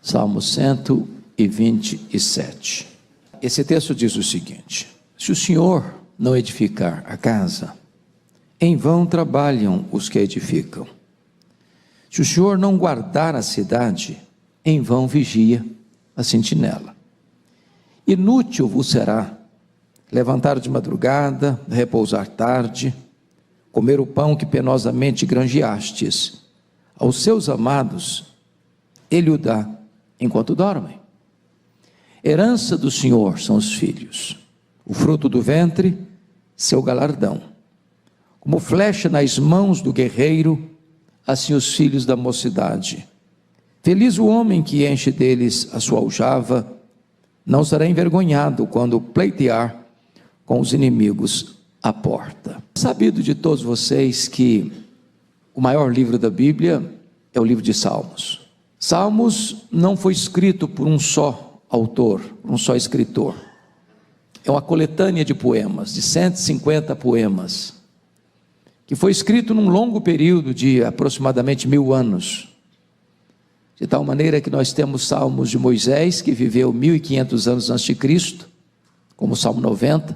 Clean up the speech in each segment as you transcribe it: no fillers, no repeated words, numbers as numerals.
Salmo 127. Esse texto diz o seguinte: se o Senhor não edificar a casa, em vão trabalham os que a edificam. Se o Senhor não guardar a cidade, em vão vigia a sentinela. Inútil vos será levantar de madrugada, repousar tarde, comer o pão que penosamente granjeastes. Aos seus amados ele o dá enquanto dormem. Herança do Senhor são os filhos, o fruto do ventre, seu galardão. Como flecha nas mãos do guerreiro, assim os filhos da mocidade. Feliz o homem que enche deles a sua aljava, não será envergonhado quando pleitear com os inimigos à porta. Sabido de todos vocês que o maior livro da Bíblia é o livro de Salmos. Salmos não foi escrito por um só autor, um só escritor. É uma coletânea de poemas, de 150 poemas, que foi escrito num longo período de aproximadamente 1000 anos. De tal maneira que nós temos salmos de Moisés, que viveu 1500 anos antes de Cristo, como o Salmo 90,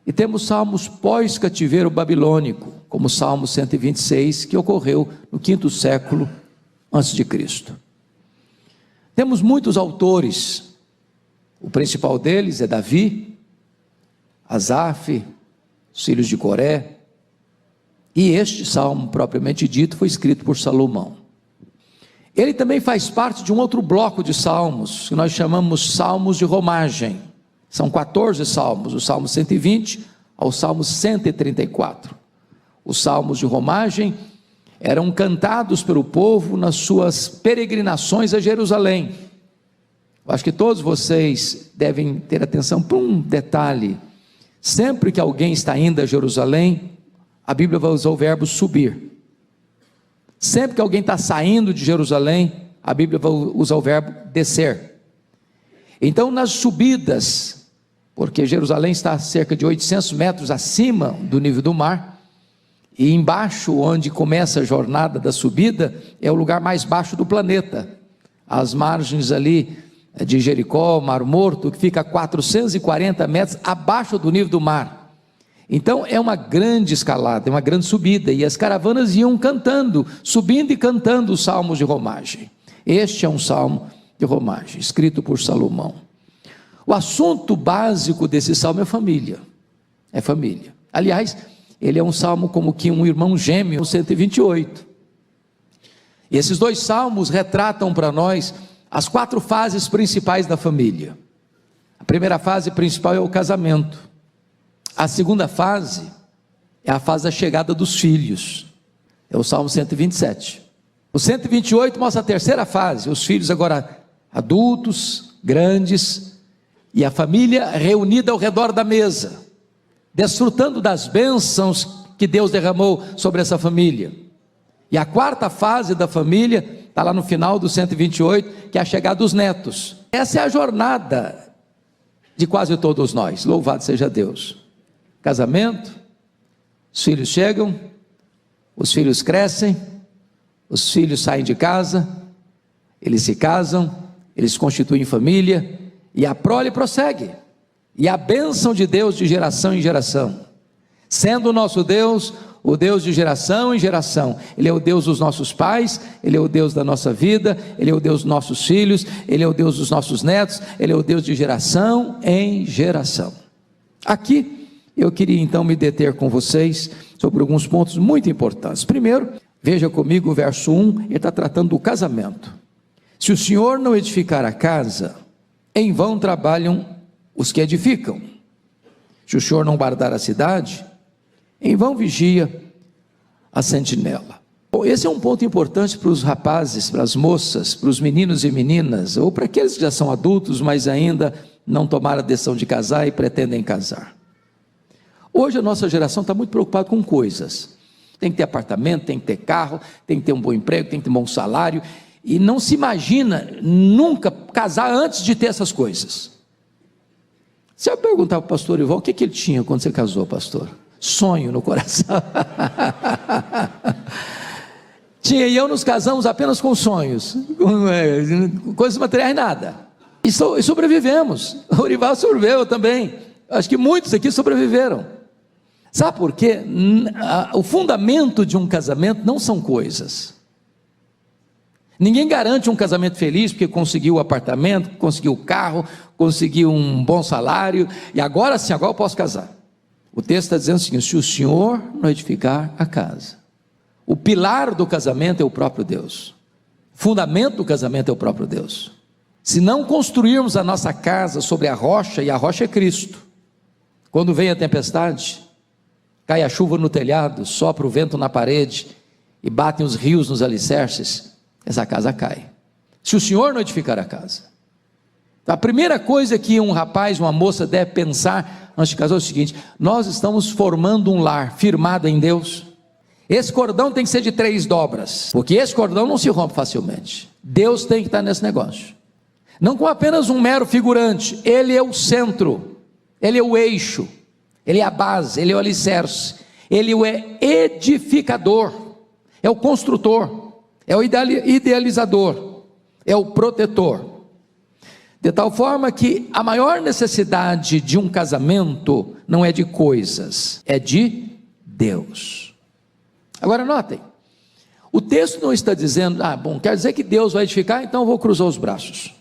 e temos salmos pós-cativeiro babilônico, como o Salmo 126, que ocorreu no 5º século antes de Cristo. Temos muitos autores, o principal deles é Davi, Asaf, os filhos de Coré, e este salmo propriamente dito foi escrito por Salomão. Ele também faz parte de um outro bloco de salmos, que nós chamamos salmos de romagem. São 14 salmos, o Salmo 120 ao Salmo 134. Os salmos de romagem eram cantados pelo povo nas suas peregrinações a Jerusalém. Eu acho que todos vocês devem ter atenção para um detalhe: sempre que alguém está indo a Jerusalém, a Bíblia vai usar o verbo subir. Sempre que alguém está saindo de Jerusalém, a Bíblia vai usar o verbo descer. Então, nas subidas, porque Jerusalém está a cerca de 800 metros acima do nível do mar, e embaixo, onde começa a jornada da subida, é o lugar mais baixo do planeta. As margens ali de Jericó, Mar Morto, que fica a 440 metros abaixo do nível do mar. Então é uma grande escalada, é uma grande subida, e as caravanas iam cantando, subindo e cantando os salmos de romagem. Este é um salmo de romagem, escrito por Salomão. O assunto básico desse salmo é família, aliás, ele é um salmo como que um irmão gêmeo, o 128, e esses dois salmos retratam para nós as 4 fases principais da família. A primeira fase principal é o casamento, a segunda fase é a fase da chegada dos filhos, é o Salmo 127. O 128 mostra a terceira fase, os filhos agora adultos, grandes, e a família reunida ao redor da mesa, desfrutando das bênçãos que Deus derramou sobre essa família. E a quarta fase da família está lá no final do 128, que é a chegada dos netos. Essa é a jornada de quase todos nós, louvado seja Deus. Casamento, os filhos chegam, os filhos crescem, os filhos saem de casa, eles se casam, eles constituem família, e a prole prossegue, e a bênção de Deus de geração em geração, sendo o nosso Deus o Deus de geração em geração. Ele é o Deus dos nossos pais, Ele é o Deus da nossa vida, Ele é o Deus dos nossos filhos, Ele é o Deus dos nossos netos, Ele é o Deus de geração em geração. Aqui eu queria então me deter com vocês sobre alguns pontos muito importantes. Primeiro, veja comigo o verso 1, ele está tratando do casamento. Se o Senhor não edificar a casa, em vão trabalham os que edificam. Se o Senhor não guardar a cidade, em vão vigia a sentinela. Bom, esse é um ponto importante para os rapazes, para as moças, para os meninos e meninas, ou para aqueles que já são adultos, mas ainda não tomaram a decisão de casar e pretendem casar. Hoje a nossa geração está muito preocupada com coisas. Tem que ter apartamento, tem que ter carro, tem que ter um bom emprego, tem que ter um bom salário, e não se imagina nunca casar antes de ter essas coisas. Se eu perguntar para o pastor Ivan, o que ele tinha quando você casou, pastor? Sonho no coração. Tinha e eu nos casamos apenas com sonhos, com coisas materiais, nada. E sobrevivemos. O Orival sobreviveu também. Acho que muitos aqui sobreviveram. Sabe por quê? O fundamento de um casamento não são coisas. Ninguém garante um casamento feliz porque conseguiu o apartamento, conseguiu o carro, conseguiu um bom salário, e agora sim, agora eu posso casar. O texto está dizendo o seguinte: se o Senhor não edificar a casa, o pilar do casamento é o próprio Deus, o fundamento do casamento é o próprio Deus. Se não construirmos a nossa casa sobre a rocha, e a rocha é Cristo, quando vem a tempestade, cai a chuva no telhado, sopra o vento na parede, e batem os rios nos alicerces, essa casa cai. Se o Senhor não edificar a casa. Então, a primeira coisa que um rapaz, uma moça deve pensar antes de casar é o seguinte: nós estamos formando um lar firmado em Deus. Esse cordão tem que ser de 3 dobras, porque esse cordão não se rompe facilmente. Deus tem que estar nesse negócio, não com apenas um mero figurante. Ele é o centro, ele é o eixo, ele é a base, ele é o alicerce, ele é edificador, é o construtor, é o idealizador, é o protetor. De tal forma que a maior necessidade de um casamento não é de coisas, é de Deus. Agora notem, o texto não está dizendo, quer dizer que Deus vai edificar, então eu vou cruzar os braços.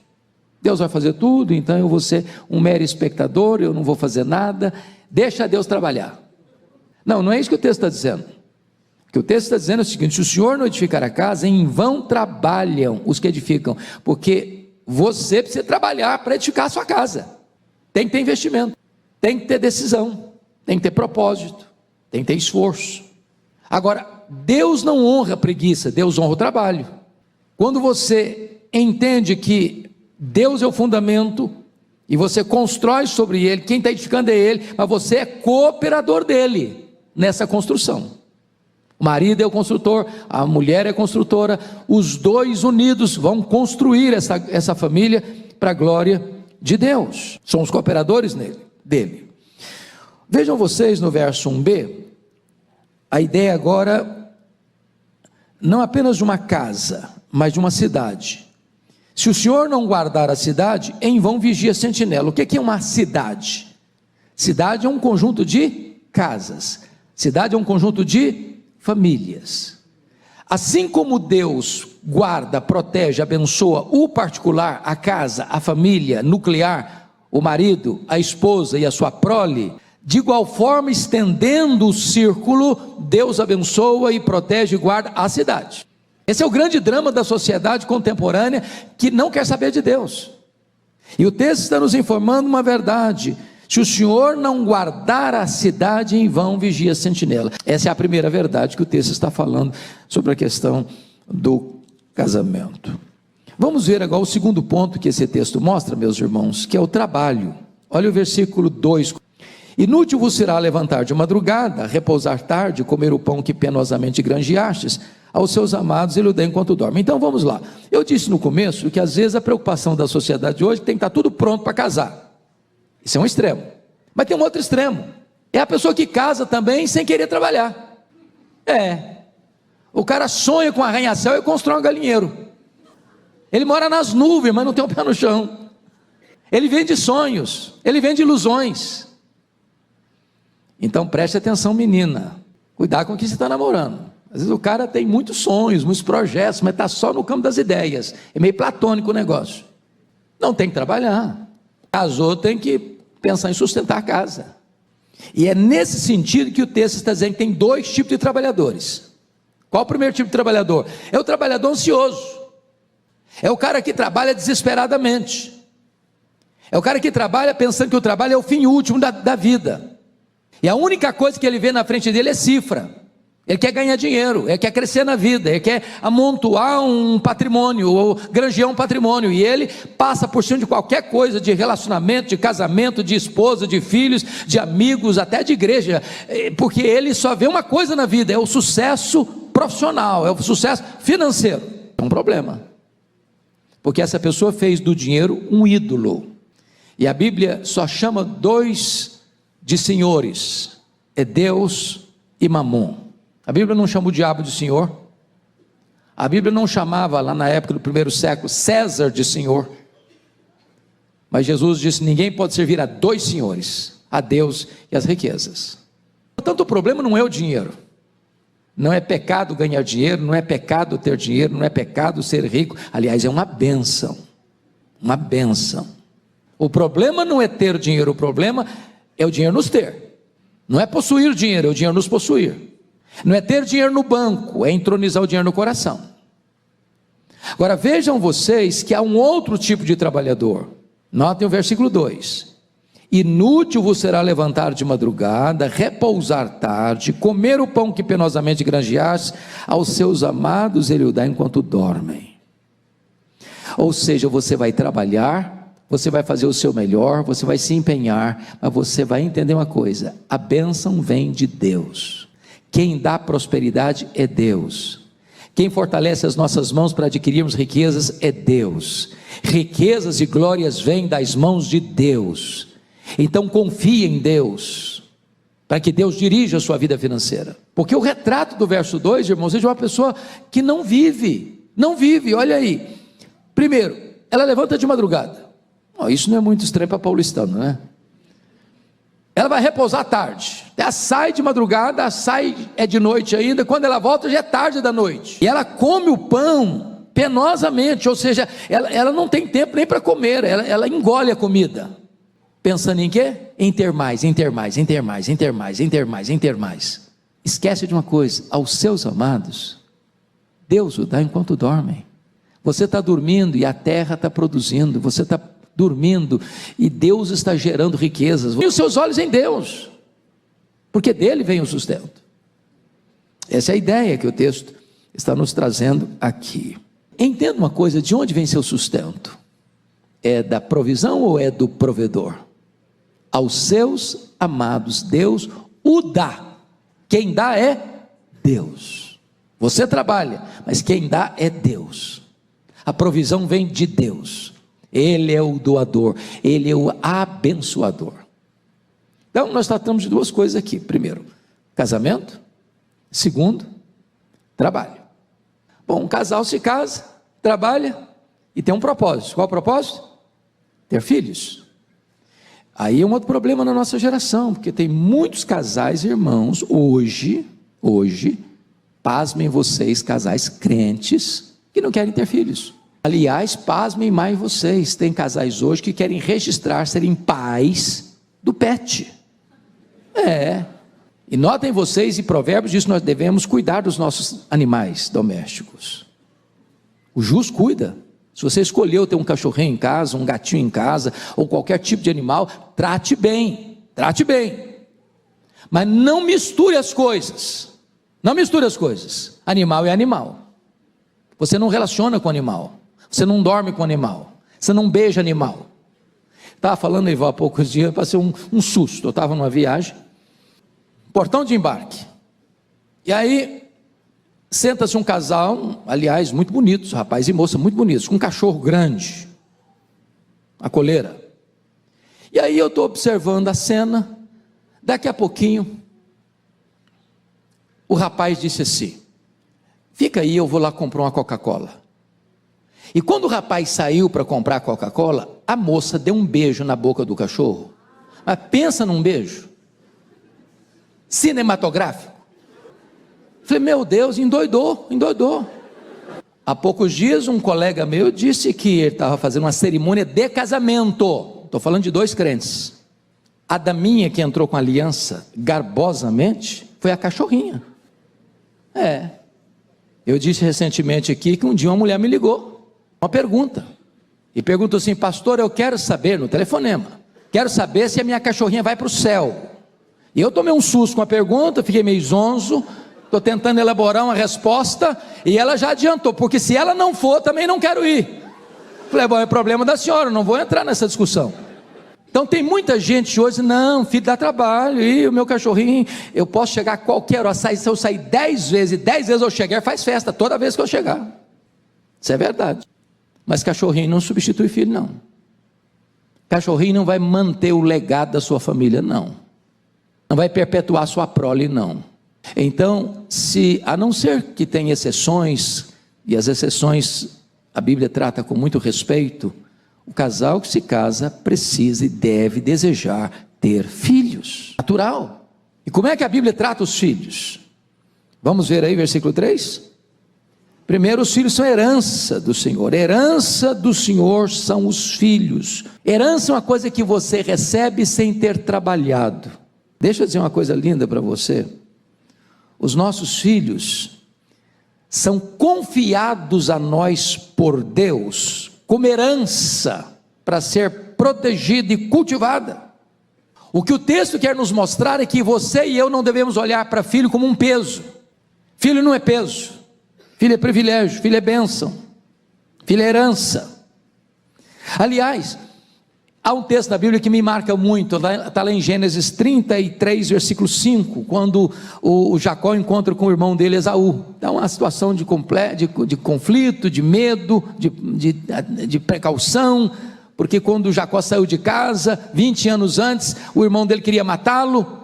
Deus vai fazer tudo, então eu vou ser um mero espectador, eu não vou fazer nada, deixa Deus trabalhar. Não é isso que o texto está dizendo. O que o texto está dizendo é o seguinte: se o Senhor não edificar a casa, em vão trabalham os que edificam, porque você precisa trabalhar para edificar a sua casa. Tem que ter investimento, tem que ter decisão, tem que ter propósito, tem que ter esforço. Agora, Deus não honra a preguiça, Deus honra o trabalho. Quando você entende que Deus é o fundamento, e você constrói sobre ele, quem está edificando é ele, mas você é cooperador dele nessa construção. O marido é o construtor, a mulher é a construtora, os dois unidos vão construir essa família para a glória de Deus, são os cooperadores dele. Vejam vocês no verso 1b, a ideia agora, não apenas de uma casa, mas de uma cidade. Se o Senhor não guardar a cidade, em vão vigia a sentinela. O que é uma cidade? Cidade é um conjunto de casas, cidade é um conjunto de famílias. Assim como Deus guarda, protege, abençoa o particular, a casa, a família nuclear, o marido, a esposa e a sua prole, de igual forma, estendendo o círculo, Deus abençoa e protege e guarda a cidade. Esse é o grande drama da sociedade contemporânea, que não quer saber de Deus. E o texto está nos informando uma verdade: se o Senhor não guardar a cidade, em vão vigia a sentinela. Essa é a primeira verdade que o texto está falando sobre a questão do casamento. Vamos ver agora o segundo ponto que esse texto mostra, meus irmãos, que é o trabalho. Olha o versículo 2: inútil vos será levantar de madrugada, repousar tarde, comer o pão que penosamente granjeastes, aos seus amados ele o dá enquanto dorme. Então vamos lá, eu disse no começo que às vezes a preocupação da sociedade de hoje tem que estar tudo pronto para casar. Isso é um extremo, mas tem um outro extremo, é a pessoa que casa também sem querer trabalhar. O cara sonha com arranha-céu e constrói um galinheiro, ele mora nas nuvens, mas não tem um pé no chão, ele vende sonhos, ele vende ilusões. Então preste atenção, menina, cuidado com o que você está namorando. Às vezes o cara tem muitos sonhos, muitos projetos, mas está só no campo das ideias, é meio platônico o negócio. Não tem que trabalhar, casou, tem que pensar em sustentar a casa. E é nesse sentido que o texto está dizendo que tem 2 tipos de trabalhadores. Qual o primeiro tipo de trabalhador? É o trabalhador ansioso, é o cara que trabalha desesperadamente, é o cara que trabalha pensando que o trabalho é o fim último da vida, e a única coisa que ele vê na frente dele é cifra. Ele quer ganhar dinheiro, ele quer crescer na vida, ele quer amontoar um patrimônio, ou granjear um patrimônio, e ele passa por cima de qualquer coisa, de relacionamento, de casamento, de esposa, de filhos, de amigos, até de igreja, porque ele só vê uma coisa na vida: é o sucesso profissional, é o sucesso financeiro. É um problema, porque essa pessoa fez do dinheiro um ídolo, e a Bíblia só chama 2 de senhores, é Deus e Mamon. A Bíblia não chama o diabo de senhor, A Bíblia não chamava, lá na época do primeiro século, César de senhor. Mas Jesus disse: ninguém pode servir a dois senhores, a Deus e as riquezas. Portanto, o problema não é o dinheiro. Não é pecado ganhar dinheiro, não é pecado ter dinheiro, não é pecado ser rico. Aliás, é uma bênção. Uma bênção. O problema não é ter dinheiro, o problema é o dinheiro nos ter. Não é possuir dinheiro, é o dinheiro nos possuir. Não é ter dinheiro no banco, é entronizar o dinheiro no coração. Agora vejam vocês que há um outro tipo de trabalhador. Notem o versículo 2: inútil vos será levantar de madrugada, repousar tarde, comer o pão que penosamente granjeaste, aos seus amados ele o dá enquanto dormem. Ou seja, você vai trabalhar, você vai fazer o seu melhor, você vai se empenhar, mas você vai entender uma coisa: a bênção vem de Deus. Quem dá prosperidade é Deus. Quem fortalece as nossas mãos para adquirirmos riquezas é Deus. Riquezas e glórias vêm das mãos de Deus. Então confie em Deus, para que Deus dirija a sua vida financeira. Porque o retrato do verso 2, irmãos, é de uma pessoa que não vive, olha aí. Primeiro, ela levanta de madrugada. Isso não é muito estranho para paulistano, né? Ela vai repousar à tarde. Ela sai de madrugada, é de noite ainda. Quando ela volta, já é tarde da noite. E ela come o pão penosamente, ou seja, ela não tem tempo nem para comer, ela engole a comida. Pensando em quê? Em ter mais, em ter mais, em ter mais, em ter mais, em ter mais, em ter mais. Esquece de uma coisa: aos seus amados, Deus o dá enquanto dormem. Você está dormindo e a terra está produzindo, você está dormindo e Deus está gerando riquezas. E os seus olhos em Deus, porque dele vem o sustento. Essa é a ideia que o texto está nos trazendo aqui. Entenda uma coisa: de onde vem seu sustento? É da provisão ou é do provedor? Aos seus amados, Deus o dá. Quem dá é Deus. Você trabalha, mas quem dá é Deus. A provisão vem de Deus. Ele é o doador, ele é o abençoador. Então nós tratamos de duas coisas aqui: primeiro, casamento; segundo, trabalho. Bom, um casal se casa, trabalha e tem um propósito. Qual o propósito? Ter filhos. Aí é um outro problema na nossa geração, porque tem muitos casais, irmãos, hoje, pasmem vocês, casais crentes, que não querem ter filhos. Aliás, pasmem mais vocês, tem casais hoje que querem registrar, serem pais do pet. E notem vocês, em Provérbios diz que nós devemos cuidar dos nossos animais domésticos. O justo cuida. Se você escolheu ter um cachorrinho em casa, um gatinho em casa, ou qualquer tipo de animal, trate bem, mas não misture as coisas. Animal é animal. Você não relaciona com o animal, você não dorme com o animal, você não beija animal. Estava falando, Ivan, há poucos dias, passei um susto. Eu estava numa viagem, portão de embarque, e aí senta-se um casal, aliás, muito bonitos, rapaz e moça muito bonitos, com um cachorro grande, a coleira. E aí eu estou observando a cena. Daqui a pouquinho o rapaz disse assim: fica aí, eu vou lá comprar uma Coca-Cola. E quando o rapaz saiu para comprar a Coca-Cola, a moça deu um beijo na boca do cachorro. Mas pensa num beijo cinematográfico. Falei, meu Deus, endoidou. Há poucos dias um colega meu disse que ele estava fazendo uma cerimônia de casamento. Estou falando de dois crentes. A daminha que entrou com a aliança garbosamente foi a cachorrinha. Eu disse recentemente aqui que um dia uma mulher me ligou, uma pergunta, e perguntou assim: pastor, eu quero saber, no telefonema, quero saber se a minha cachorrinha vai para o céu. E eu tomei um susto com a pergunta, fiquei meio zonzo, estou tentando elaborar uma resposta, e ela já adiantou, porque se ela não for, também não quero ir. Falei, bom, é problema da senhora, não vou entrar nessa discussão. Então tem muita gente hoje, não, filho, dá trabalho, e o meu cachorrinho, eu posso chegar a qualquer hora, se eu sair 10 vezes, 10 vezes eu chegar, faz festa, toda vez que eu chegar. Isso é verdade. Mas cachorrinho não substitui filho, não. Cachorrinho não vai manter o legado da sua família, não. Não vai perpetuar a sua prole, não. Então, a não ser que tenha exceções e as exceções a Bíblia trata com muito respeito, o casal que se casa precisa e deve desejar ter filhos, natural. E como é que a Bíblia trata os filhos? Vamos ver aí versículo 3? Primeiro, os filhos são herança do Senhor. Herança do Senhor são os filhos. Herança é uma coisa que você recebe sem ter trabalhado. Deixa eu dizer uma coisa linda para você. Os nossos filhos são confiados a nós por Deus como herança para ser protegida e cultivada. O que o texto quer nos mostrar é que você e eu não devemos olhar para filho como um peso. Filho não é peso, filho é privilégio, filho é bênção, filho é herança. Aliás, há um texto da Bíblia que me marca muito, está lá em Gênesis 33, versículo 5, quando o Jacó encontra com o irmão dele Esaú. Dá uma situação de conflito, de medo, de precaução, porque quando Jacó saiu de casa, 20 anos antes, o irmão dele queria matá-lo,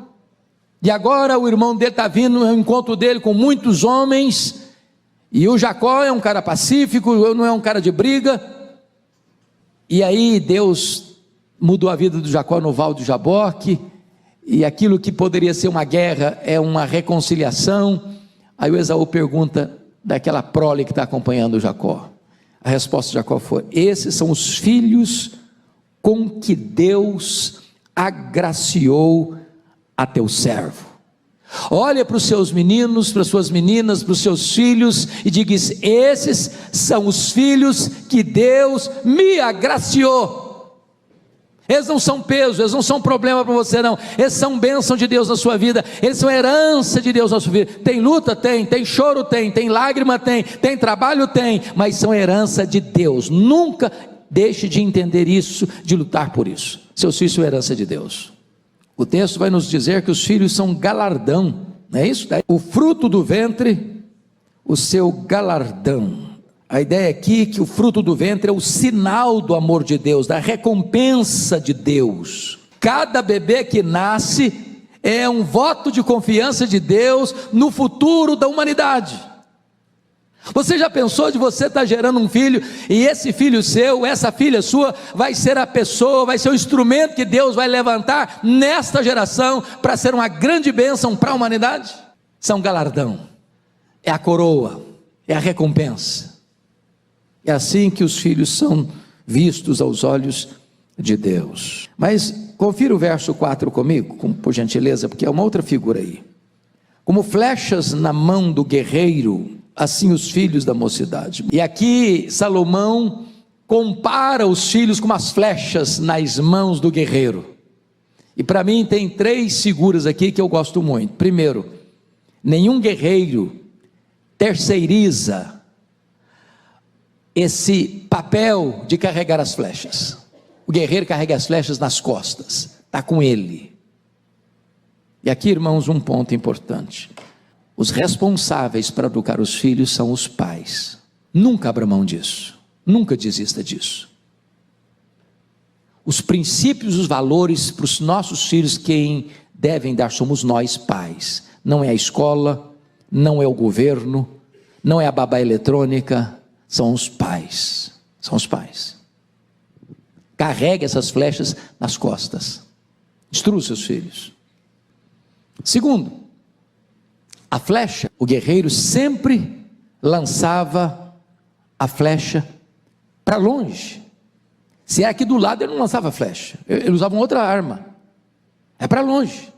e agora o irmão dele está vindo ao encontro dele com muitos homens, e o Jacó é um cara pacífico, não é um cara de briga, e aí Deus mudou a vida do Jacó no Val do Jaboque, e aquilo que poderia ser uma guerra é uma reconciliação. Aí o Esaú pergunta daquela prole que está acompanhando o Jacó. A resposta de Jacó foi: esses são os filhos com que Deus agraciou a teu servo. Olha para os seus meninos, para as suas meninas, para os seus filhos e diga: esses são os filhos que Deus me agraciou. Eles não são peso, eles não são problema para você não, eles são bênção de Deus na sua vida, eles são herança de Deus na sua vida. Tem luta? Tem choro? Tem lágrima? Tem trabalho? Tem, mas são herança de Deus. Nunca deixe de entender isso, de lutar por isso. Seus filhos são herança de Deus. O texto vai nos dizer que os filhos são galardão, não é isso? O fruto do ventre, o seu galardão. A ideia aqui é que o fruto do ventre é o sinal do amor de Deus, da recompensa de Deus. Cada bebê que nasce é um voto de confiança de Deus no futuro da humanidade. Você já pensou de você estar gerando um filho, e esse filho seu, essa filha sua, vai ser a pessoa, vai ser o instrumento que Deus vai levantar nesta geração, para ser uma grande bênção para a humanidade? São galardão, é a coroa, é a recompensa. É assim que os filhos são vistos aos olhos de Deus. Mas confira o verso 4 comigo, por gentileza, porque é uma outra figura aí. Como flechas na mão do guerreiro, assim os filhos da mocidade. E aqui Salomão compara os filhos com as flechas nas mãos do guerreiro. E para mim tem 3 figuras aqui que eu gosto muito. Primeiro, nenhum guerreiro terceiriza esse papel de carregar as flechas. O guerreiro carrega as flechas nas costas, está com ele. E aqui, irmãos, um ponto importante: os responsáveis para educar os filhos são os pais. Nunca abra mão disso, nunca desista disso. Os princípios, os valores para os nossos filhos, quem devem dar somos nós pais. Não é a escola, não é o governo, não é a babá eletrônica, são os pais, são os pais. Carregue essas flechas nas costas, instrua os seus filhos. Segundo, a flecha, o guerreiro sempre lançava a flecha para longe. Se é aqui do lado, ele não lançava flecha, ele usava outra arma, é para longe.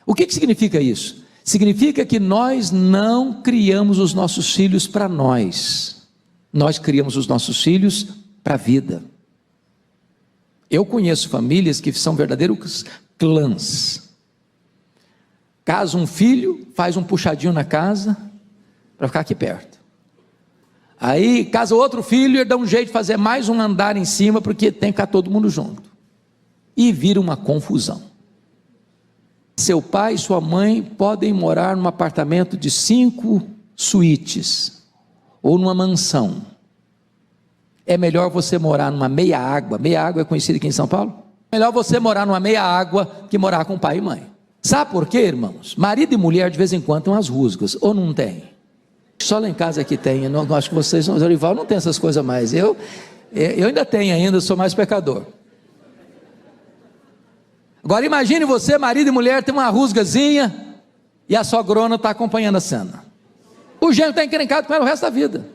O que significa isso? Significa que nós não criamos os nossos filhos para nós criamos os nossos filhos para a vida. Eu conheço famílias que são verdadeiros clãs. Casa um filho, faz um puxadinho na casa, para ficar aqui perto. Aí casa outro filho, e dá um jeito de fazer mais um andar em cima, porque tem que ficar todo mundo junto. E vira uma confusão. Seu pai e sua mãe podem morar num apartamento de 5 suítes, ou numa mansão. É melhor você morar numa meia água é conhecida aqui em São Paulo? É melhor você morar numa meia água, que morar com pai e mãe. Sabe por quê, irmãos? Marido e mulher de vez em quando têm umas rusgas, ou não tem? Só lá em casa que tem. Eu não, acho que vocês, o Dorival não tem essas coisas mais. Eu ainda tenho ainda, sou mais pecador. Agora imagine você, marido e mulher, tem uma rusgazinha e a sogrona está acompanhando a cena. O genro está encrencado com ela o resto da vida.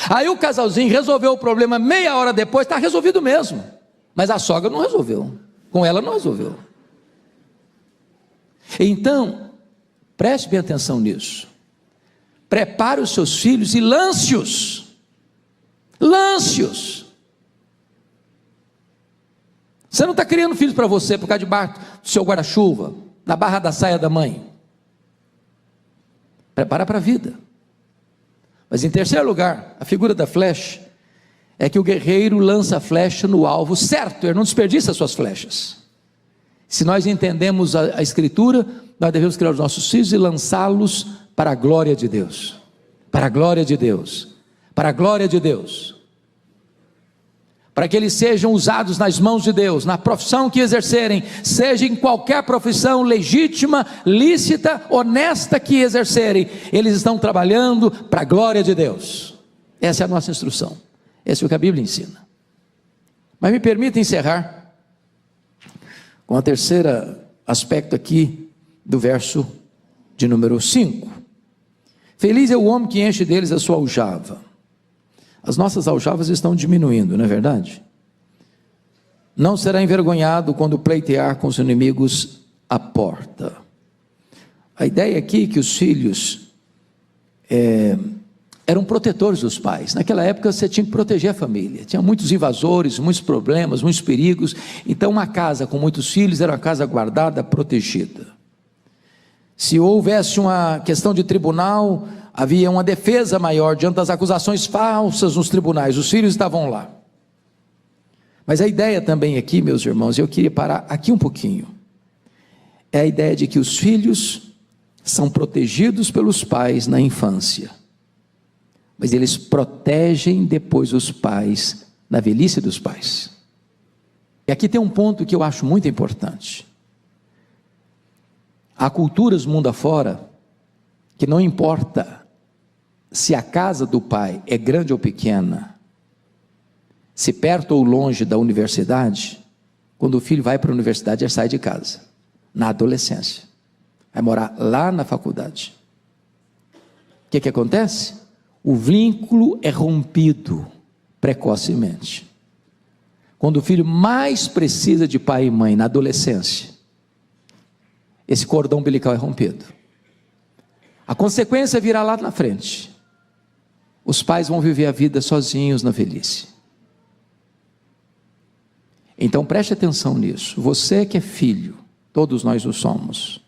Aí o casalzinho resolveu o problema meia hora depois, está resolvido mesmo. Mas a sogra não resolveu. Com ela não resolveu. Então, preste bem atenção nisso. Prepare os seus filhos e lance-os. Lance-os. Você não está criando filhos para você por causa debaixo do seu guarda-chuva, na barra da saia da mãe. Prepara para a vida. Mas em terceiro lugar, a figura da flecha é que o guerreiro lança a flecha no alvo certo, ele não desperdiça as suas flechas. Se nós entendemos a Escritura, nós devemos criar os nossos filhos e lançá-los para a glória de Deus. Para a glória de Deus. Para a glória de Deus. Para que eles sejam usados nas mãos de Deus, na profissão que exercerem, seja em qualquer profissão legítima, lícita, honesta que exercerem, eles estão trabalhando para a glória de Deus. Essa é a nossa instrução, esse é o que a Bíblia ensina. Mas me permita encerrar com o terceiro aspecto aqui do verso de número 5. Feliz é o homem que enche deles a sua aljava. As nossas aljavas estão diminuindo, não é verdade? Não será envergonhado quando pleitear com os inimigos à porta. A ideia aqui é que os filhos eram protetores dos pais. Naquela época você tinha que proteger a família. Tinha muitos invasores, muitos problemas, muitos perigos. Então uma casa com muitos filhos era uma casa guardada, protegida. Se houvesse uma questão de tribunal, havia uma defesa maior diante das acusações falsas nos tribunais, os filhos estavam lá. Mas a ideia também aqui, meus irmãos, eu queria parar aqui um pouquinho, é a ideia de que os filhos são protegidos pelos pais na infância, mas eles protegem depois os pais, na velhice dos pais. E aqui tem um ponto que eu acho muito importante. Há culturas mundo afora, que não importa se a casa do pai é grande ou pequena, se perto ou longe da universidade, quando o filho vai para a universidade, ele sai de casa, na adolescência, vai morar lá na faculdade. O que acontece? O vínculo é rompido precocemente. Quando o filho mais precisa de pai e mãe na adolescência, esse cordão umbilical é rompido. A consequência virá lá na frente. Os pais vão viver a vida sozinhos na velhice. Então preste atenção nisso. Você que é filho, todos nós o somos.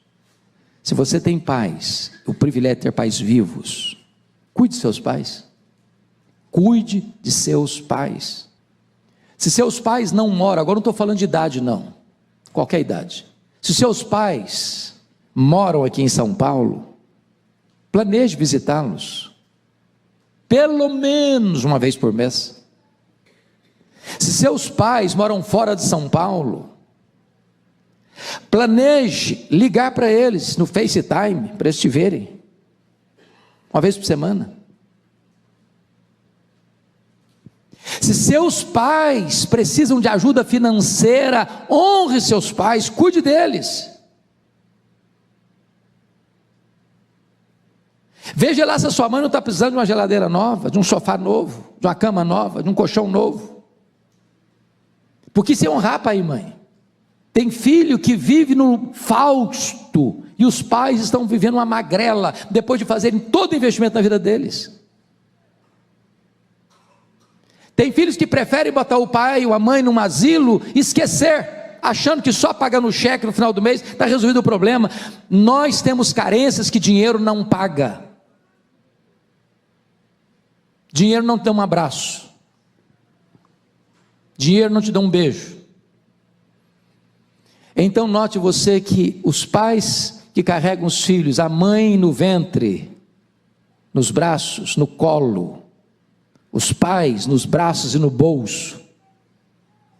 Se você tem pais, o privilégio de ter pais vivos, cuide de seus pais. Cuide de seus pais. Se seus pais não moram, agora não estou falando de idade não, qualquer idade. Se seus pais moram aqui em São Paulo, planeje visitá-los, pelo menos uma vez por mês. Se seus pais moram fora de São Paulo, planeje ligar para eles no FaceTime, para eles te verem, uma vez por semana. Se seus pais precisam de ajuda financeira, honre seus pais, cuide deles. Veja lá se a sua mãe não está precisando de uma geladeira nova, de um sofá novo, de uma cama nova, de um colchão novo. Porque se honrar pai e mãe. Tem filho que vive no fausto, e os pais estão vivendo uma magrela, depois de fazerem todo o investimento na vida deles. Tem filhos que preferem botar o pai ou a mãe num asilo e esquecer, achando que só pagando o cheque no final do mês está resolvido o problema. Nós temos carências que dinheiro não paga. Dinheiro não te dá um abraço, dinheiro não te dá um beijo. Então note você que os pais que carregam os filhos, a mãe no ventre, nos braços, no colo, os pais nos braços e no bolso,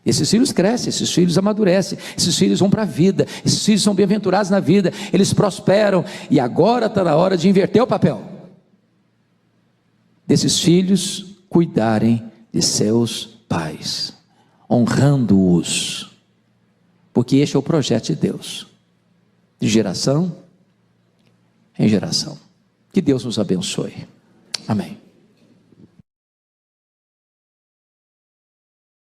Esses filhos crescem, esses filhos amadurecem, esses filhos vão para a vida, esses filhos são bem-aventurados na vida, eles prosperam, e agora está na hora de inverter o papel desses filhos cuidarem de seus pais, honrando-os, porque este é o projeto de Deus, de geração em geração. Que Deus nos abençoe. Amém.